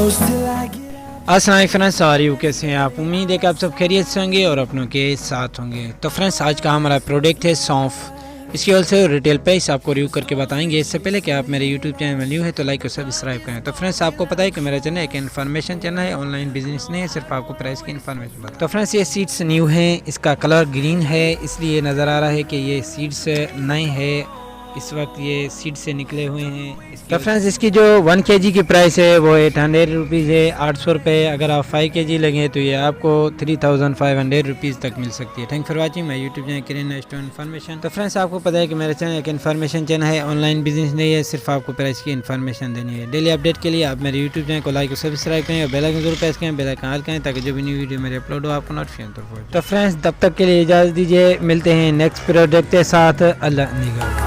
अस्सलाम फ्रेंड्स, सारी कैसे हैं आप? उम्मीद है कि आप सब खैरियत से होंगे और अपनों के साथ होंगे। तो फ्रेंड्स, आज का हमारा प्रोडक्ट है सौंफ। इसकी होलसेल और रिटेल प्राइस आपको रिव्यू करके बताएंगे। इससे पहले कि आप मेरे यूट्यूब चैनल में न्यू है तो लाइक और सब्सक्राइब करें। तो फ्रेंड्स, आपको पता है कि मेरा चैनल एक इन्फॉर्मेशन चैनल है, ऑनलाइन बिजनेस नहीं है, सिर्फ आपको प्राइस की इन्फॉर्मेशन बताएं। तो फ्रेंड्स, ये सीड्स न्यू है, इसका कलर ग्रीन है, इसलिए नज़र आ रहा है कि ये सीड्स नए है। इस वक्त ये सीड से निकले हुए हैं। तो फ्रेंड्स, इसकी जो 1 kg की प्राइस है वो 800 रुपीज़ है, 800 रुपये। अगर आप 5 kg लेंगे तो ये आपको 3500 रुपीज़ तक मिल सकती है। Thank for watching my YouTube channel Kiran store information. तो फ्रेंड्स, आपको पता है कि मेरा चैनल एक इन्फॉर्मेशन चैनल है, ऑनलाइन बिजनेस नहीं है, सिर्फ आपको प्राइस की इन्फॉर्मेशन देनी है। डेली अपडेट के लिए आप मेरे यूट्यूब चैनल को लाइक और सब्सक्राइब करें और बेल आइकन जरूर प्रेस करें, बेल आइकन ऑल करें ताकि जो भी न्यू वीडियो मेरे अपलोड हो आपको नोटिफिकेशन तो फ्रेंड्स, तब तक के लिए इजाज़त दीजिए। मिलते हैं नेक्स्ट प्रोडक्ट के साथ। अल्लाह निगरान।